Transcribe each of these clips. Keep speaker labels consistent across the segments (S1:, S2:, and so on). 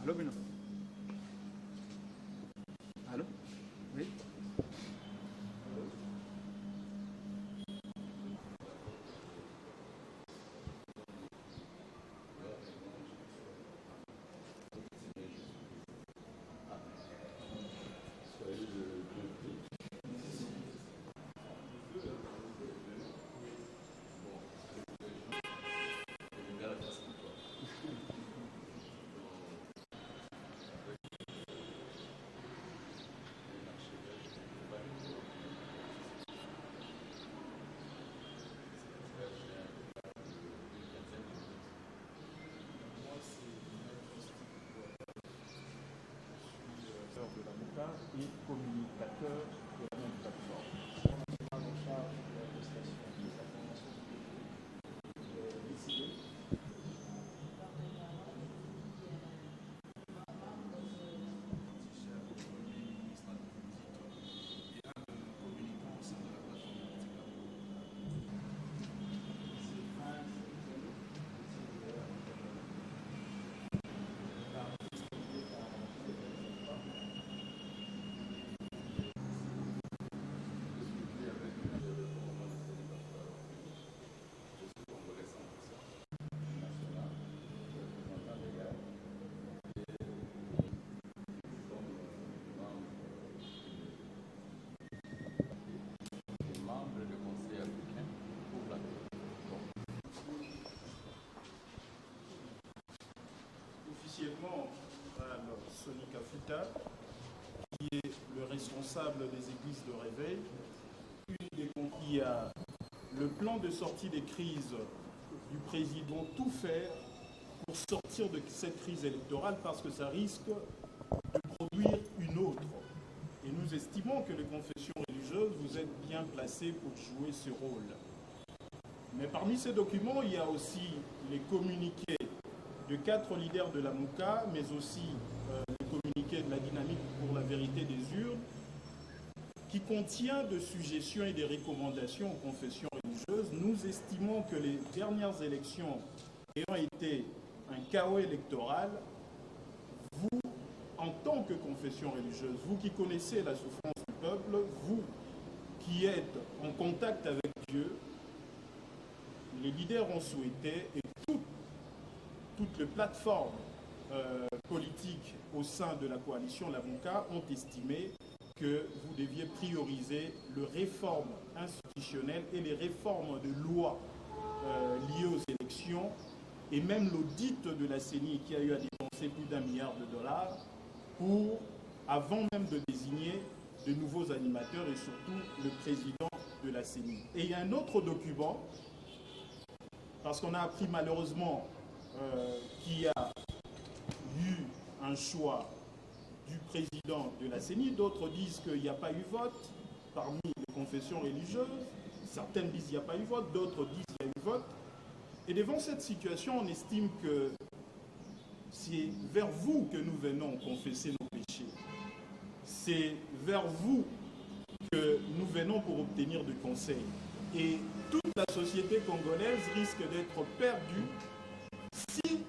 S1: Allô, Benoît? Allô? Oui?
S2: De la MOCA et communicateur de la même plateforme. On a en charge de la prestation de la formation décidée. Officiellement, Sonny Kafuta, qui est le responsable des églises de réveil, il y a le plan de sortie des crises du président, tout faire pour sortir de cette crise électorale parce que ça risque de produire une autre. Et nous estimons que les confessions religieuses, vous êtes bien placés pour jouer ce rôle. Mais parmi ces documents, il y a aussi les communiqués de 4 leaders de la MOCA, mais aussi le communiqué de la dynamique pour la vérité des urnes, qui contient des suggestions et des recommandations aux confessions religieuses. Nous estimons que les dernières élections ayant été un chaos électoral, vous, en tant que confession religieuse, vous qui connaissez la souffrance du peuple, vous qui êtes en contact avec Dieu, les leaders ont souhaité, et toutes les plateformes politiques au sein de la coalition La MOCA ont estimé que vous deviez prioriser les réformes institutionnelles et les réformes de loi liées aux élections et même l'audit de la CENI qui a eu à dépenser plus d'1 milliard de dollars pour, avant même de désigner de nouveaux animateurs et surtout le président de la CENI. Et il y a un autre document, parce qu'on a appris malheureusement qu'il y a eu un choix du président de la CENI, d'autres disent qu'il n'y a pas eu vote parmi les confessions religieuses, certaines disent qu'il n'y a pas eu vote, d'autres disent qu'il y a eu vote. Et devant cette situation, on estime que c'est vers vous que nous venons confesser nos péchés. C'est vers vous que nous venons pour obtenir du conseil. Et toute la société congolaise risque d'être perdue si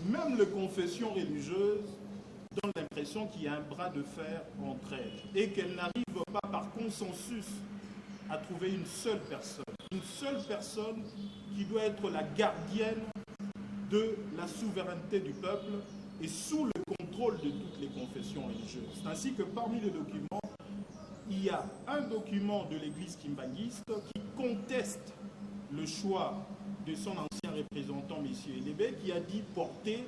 S2: même les confessions religieuses donnent l'impression qu'il y a un bras de fer entre elles et qu'elles n'arrivent pas par consensus à trouver une seule personne qui doit être la gardienne de la souveraineté du peuple et sous le contrôle de toutes les confessions religieuses. C'est ainsi que parmi les documents, il y a un document de l'église kimbanguiste qui conteste le choix de son ancien représentant, M. Elébé, qui a dit porter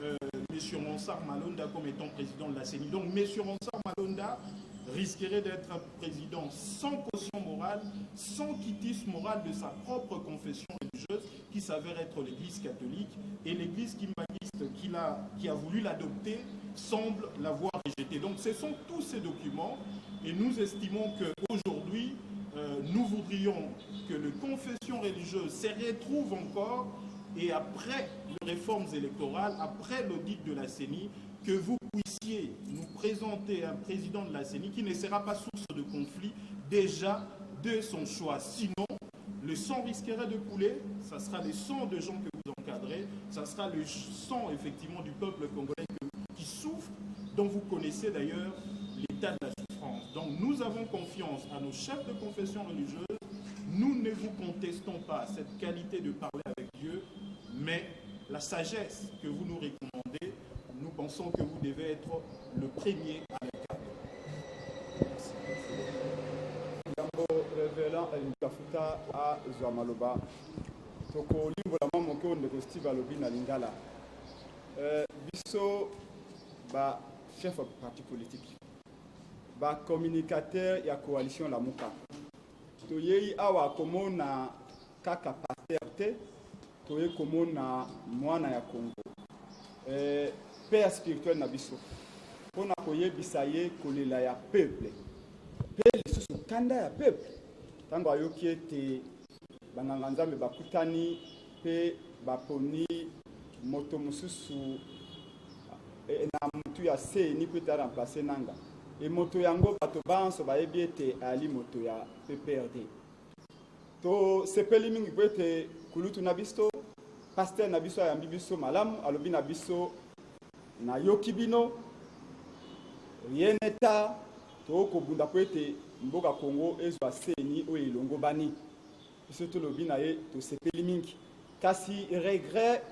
S2: M. Monsar Malonda comme étant président de la CENI. Donc M. Monsar Malonda risquerait d'être un président sans caution morale, sans quitisme moral de sa propre confession religieuse, qui s'avère être l'église catholique, et l'église kimbanguiste qui a voulu l'adopter semble l'avoir rejeté. Donc ce sont tous ces documents, et nous estimons qu'aujourd'hui, nous voudrions que les confessions religieuses se retrouvent encore, et après les réformes électorales, après l'audit de la CENI, que vous puissiez nous présenter un président de la CENI qui ne sera pas source de conflit déjà de son choix. Sinon, le sang risquerait de couler, ça sera le sang de gens que vous encadrez, ça sera le sang effectivement du peuple congolais qui dont vous connaissez d'ailleurs l'état de la souffrance. Donc nous avons confiance à nos chefs de confession religieuse. Nous ne vous contestons pas cette qualité de parler avec Dieu, mais la sagesse que vous nous recommandez, nous pensons que vous devez être le premier à l'écart.
S1: Jambo révélant Kafuta à Zouamaloba. Toko limbola mamoko ndeko Steve alobi na lingala. Biso ba chef de parti politique. Ba communicateur ya coalition la muka. Toyei awa komona kaka pasteur te. Toye komona mwana ya Congo. Père spirituel na biso. Pona koyebisa ye kolela ya peuple. Pe lisusu kanda ya peuple. Tango ayoki ete banganga nzambe bakutani pe baponi moto mosusu na mutu ya seni pe ta remplacer nanga. E moto yango bato banso bayebi ete ali moto ya PPRD. To sepeli mingi po ete kulutu na biso, pasteur na biso ayambi biso malamu, alobi na biso na yoki bino, rien eta, to kobunda po ete mboka Congo ezwa seni oyo elongo bani. Biso to lobi na ye to sepeli mingi. Kasi regret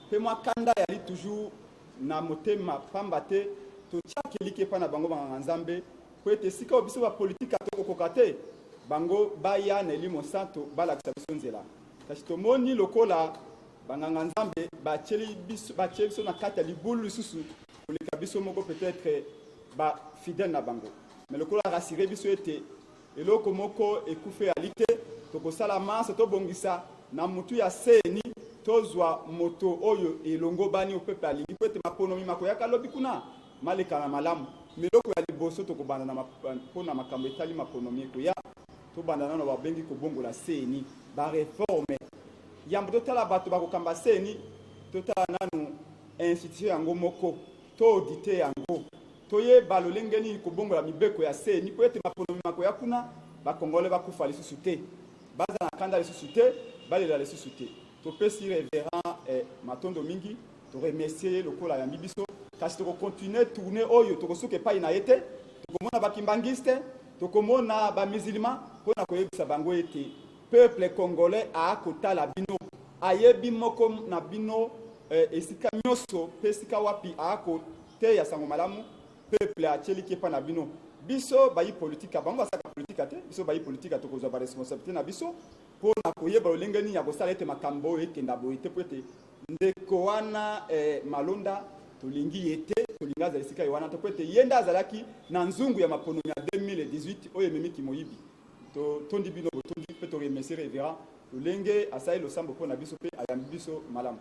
S1: pe mwa kanda yali toujours na motema pamba te to tiakelike pa na bango banganga nzambe po ete sika o biso ba politique atokokoka te bango baya na elimo santo balakisa biso nzela. Kasi tomoni lokola banganga nzambe batieli biso na kati ya libulu lisusu koleka biso moko peut-être ba fidèle na bango. Mais lokola rassuré biso ete eloko moko ekufe alite tokosala mansa tobongisa na mutu ya seni tozwa moto oyo elongo bani opepe alingi po ete maponomi makoyaka lobi kuna maleka na malamu. Miloko ya liboso tokobanda na mpona makambo etali maponomi ekoya tobanda nano babengi kobongola seni bareforme yambo totala bato bakokamba seni totala nanu institution yango moko to audite yango toyeba lolenge nini kobongola mibeko ya seni po ete maponomi makoya kuna bakongole bakufa lisusu te baza na kanda lisusu te balela lisusu te topesi révérend matondo mingi to remercier lokola ya biso kasi toko continuer tourner oyo toko suke pa ina ete tokomona bakimbangiste tokomona ba musulman pona koyebisa bango ete peuple congolais a kotala bino ayebi moko na bino esika nyoso pesika wapi a kote ya sango malamu peuple a tieliki pa na bino biso bayi politique bango basaka politique te biso bayi politique tokozwa ba responsabilité na biso pona koyeba lolenge nini ya kosala ete makambo ekenda boye te po ete ndeko wana malonda tolingi yete tolinga za esika wana to po ete yenda azalaki na nzungu ya maponomi ya 2018 oyo ememiki moyibi to tondi bino botondi pe to remercier révérend lolenge asai losambo pona biso pe ayambi biso malamu.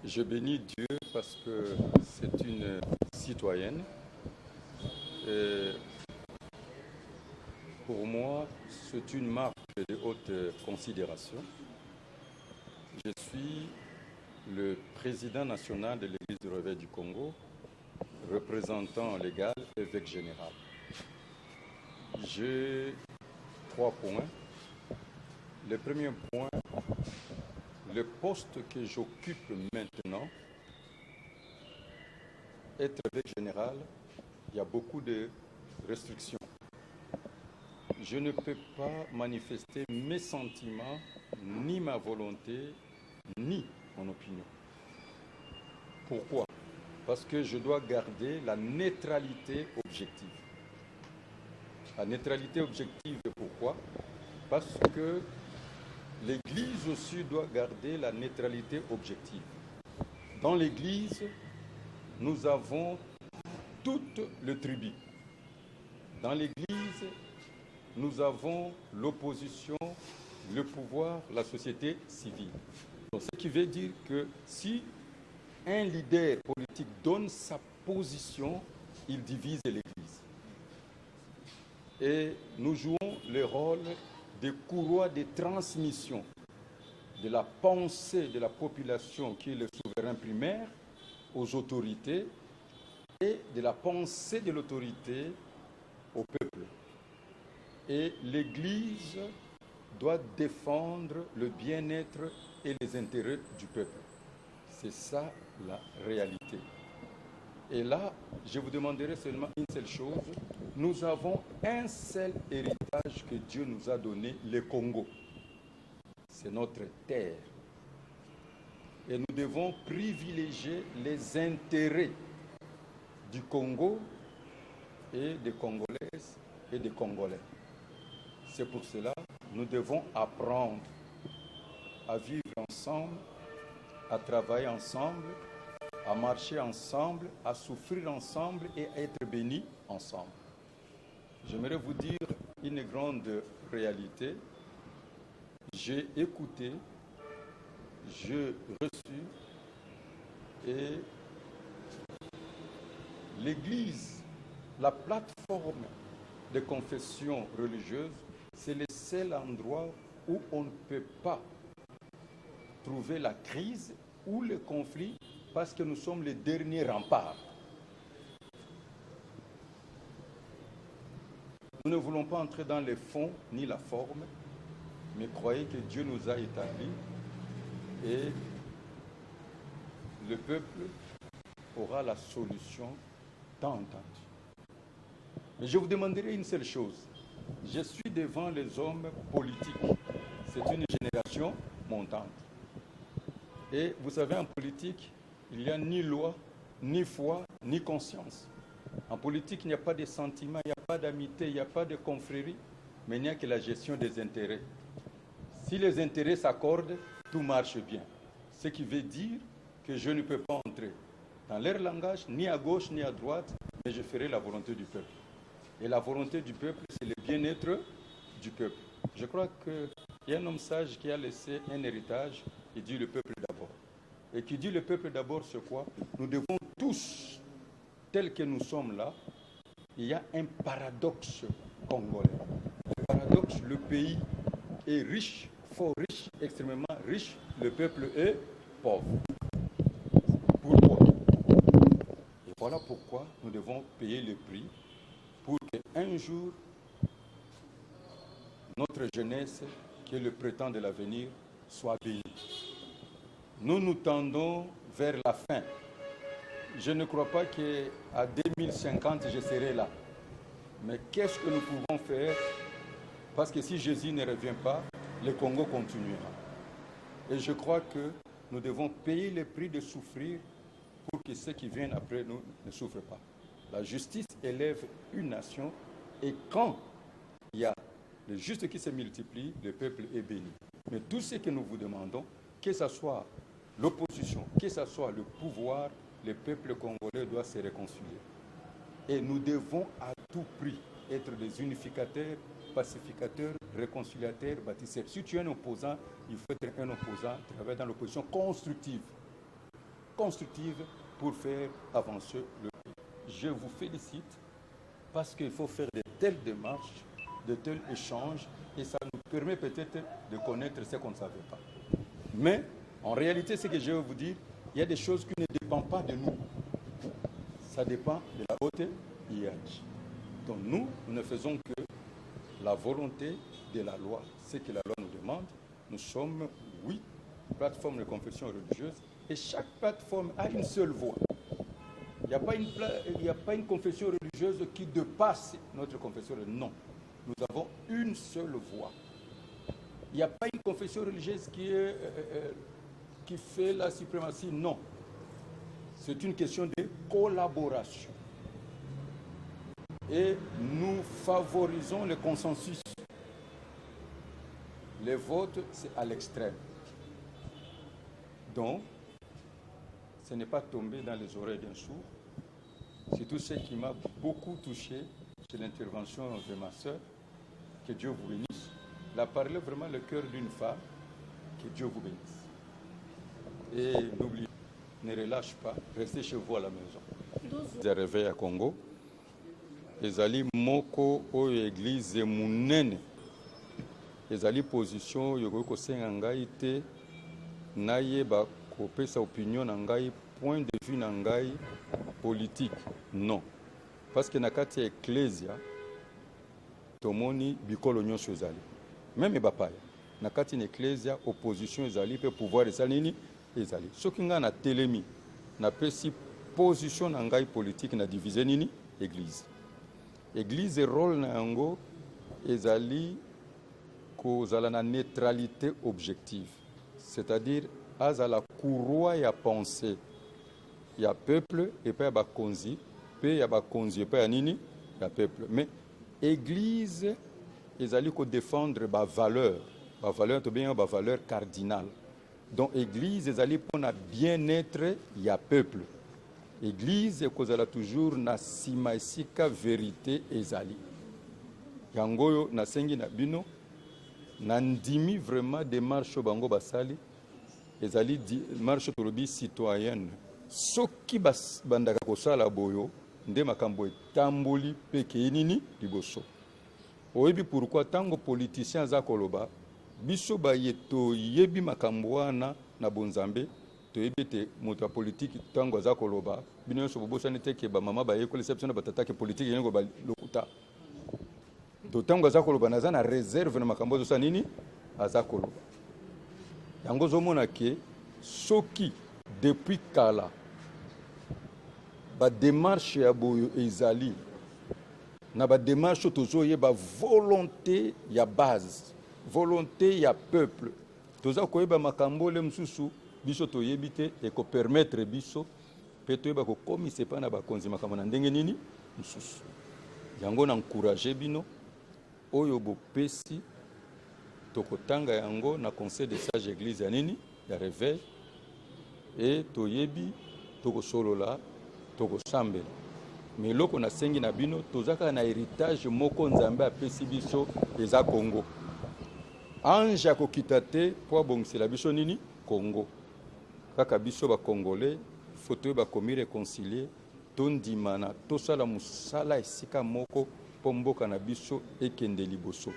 S3: Je bénis Dieu parce que c'est une citoyenne. Et pour moi, c'est une marque de haute considération. Je suis le président national de l'Église du Réveil du Congo, représentant légal évêque général. J'ai 3 points. Le premier point, le poste que j'occupe maintenant, être évêque général, il y a beaucoup de restrictions. Je ne peux pas manifester mes sentiments, ni ma volonté, ni mon opinion. Pourquoi? Parce que je dois garder la neutralité objective. La neutralité objective, pourquoi? Parce que l'Église aussi doit garder la neutralité objective. Dans l'Église, nous avons toute le tribut. Dans l'Église, nous avons l'opposition, le pouvoir, la société civile. Donc, ce qui veut dire que si un leader politique donne sa position, il divise l'Église. Et nous jouons le rôle de courroie de transmission de la pensée de la population qui est le souverain primaire aux autorités et de la pensée de l'autorité au peuple. Et l'Église doit défendre le bien-être et les intérêts du peuple. C'est ça la réalité. Et là, je vous demanderai seulement une seule chose. Nous avons un seul héritage que Dieu nous a donné, le Congo. C'est notre terre. Et nous devons privilégier les intérêts du Congo et des Congolaises et des Congolais. C'est pour cela que nous devons apprendre à vivre ensemble, à travailler ensemble, à marcher ensemble, à souffrir ensemble et à être bénis ensemble. J'aimerais vous dire une grande réalité. J'ai écouté, j'ai reçu, et l'Église, la plateforme de confession religieuse, c'est le seul endroit où on ne peut pas trouver la crise ou le conflit, parce que nous sommes les derniers remparts. Nous ne voulons pas entrer dans les fonds ni la forme, mais croyez que Dieu nous a établis et le peuple aura la solution tant entendue. Mais je vous demanderai une seule chose. Je suis devant les hommes politiques. C'est une génération montante. Et vous savez, en politique, il n'y a ni loi, ni foi, ni conscience. En politique, il n'y a pas de sentiments, il n'y a pas d'amitié, il n'y a pas de confrérie, mais il n'y a que la gestion des intérêts. Si les intérêts s'accordent, tout marche bien. Ce qui veut dire que je ne peux pas entrer dans leur langage, ni à gauche, ni à droite, mais je ferai la volonté du peuple. Et la volonté du peuple, c'est le bien-être du peuple. Je crois qu'il y a un homme sage qui a laissé un héritage, il dit le peuple d'abord. Et qui dit le peuple d'abord, c'est quoi? Nous devons tous, tels que nous sommes là, il y a un paradoxe congolais. Le paradoxe, le pays est riche, fort riche, extrêmement riche, le peuple est pauvre. Pourquoi? Et voilà pourquoi nous devons payer le prix pour qu'un jour, notre jeunesse, qui est le prétend de l'avenir, soit bénie. Nous nous tendons vers la fin. Je ne crois pas qu'à 2050, je serai là. Mais qu'est-ce que nous pouvons faire? Parce que si Jésus ne revient pas, le Congo continuera. Et je crois que nous devons payer le prix de souffrir pour que ceux qui viennent après nous ne souffrent pas. La justice élève une nation et quand il y a le juste qui se multiplie, le peuple est béni. Mais tout ce que nous vous demandons, que ce soit l'opposition, que ce soit le pouvoir, le peuple congolais doit se réconcilier. Et nous devons à tout prix être des unificateurs, pacificateurs, réconciliateurs, bâtisseurs. Si tu es un opposant, il faut être un opposant, travailler dans l'opposition constructive. Constructive pour faire avancer le pays. Je vous félicite parce qu'il faut faire de telles démarches, de tels échanges, et ça nous permet peut-être de connaître ce qu'on ne savait pas. Mais, en réalité, ce que je veux vous dire, il y a des choses qui ne dépendent pas de nous. Ça dépend de la haute hiérarchie. Donc nous ne faisons que la volonté de la loi. Ce que la loi nous demande, nous sommes 8 plateformes de confession religieuse et chaque plateforme a une seule voix. Il n'y a pas une confession religieuse qui dépasse notre confession religieuse. Non, nous avons une seule voix. Il n'y a pas une confession religieuse qui fait la suprématie. Non. C'est une question de collaboration. Et nous favorisons le consensus. Les votes, c'est à l'extrême. Donc, ce n'est pas tombé dans les oreilles d'un sourd. C'est tout ce qui m'a beaucoup touché, c'est l'intervention de ma sœur. Que Dieu vous bénisse. Elle a parlé vraiment le cœur d'une femme. Que Dieu vous bénisse. Et n'oubliez pas, ne relâche pas, restez chez vous à la maison. Vous arrivez à Congo. Ezali moko oyo église munene. Ezali position yokoki kosenga ngai te nayeba kopesa opinion na ngai, point de vue na ngai politique. Non. Parce que na kati ya ecclesia tomoni bikolo nyonso ezali. Même bapaya. Na kati na ecclesia opposition ezali pe pouvoir ezali nini ezali. Soki nga na telemi na pesi position na ngai politique na diviser nini église. Église rôle na yango ezali kozala na neutralité objective, c'est-à-dire azala courroie ya pensée ya peuple et pas ya bakonzi, pe ya bakonzi et pas ya nini ya peuple. Mais église ezali ko défendre ba valeur to bien ba valeur cardinale. Donc église ezali pona bien-être ya peuple. Église ekozala toujours na sima esika vérité ezali. Yangoyo nasengi na bino nandimi vraiment démarche bango basali ezali marche tolobi citoyenne. Soki bandaka kosala boyo nde makambo etamboli peke nini liboso. Oyebi pourquoi tango politicien za koloba biso bayeto yebi makambo wana na bonzambe toyebi te moto politique tango za koloba bino so bobosa nete ke ba mama baye ko reception na batata ke politique yengo ba lokuta. To tango za koloba naza na réserve na makambo zo sa nini aza koloba. Yango zo mona ke soki depuis kala ba démarche ya boyo ezali na ba démarche tozo ye ba volonté ya base, volonté ya peuple. Toza koyeba makambo le msusu biso toyebi te e ko permettre biso pe toyeba ko komise pa na bakonzi makambo na ndenge nini msusu. Yango na encourager bino oyo bopesi tokotanga yango na conseil de sage église ya nini ya réveil et toyebi tokosolola tokosambela. Mais loko na sengi na bino tozaka na héritage moko nzambe apesi biso eza Congo. Anja kokita te po bongisela biso nini Congo. Kaka biso ba congolais faut ba komi réconcilier tondimana tosala musala esika moko po mboka na biso ekende liboso.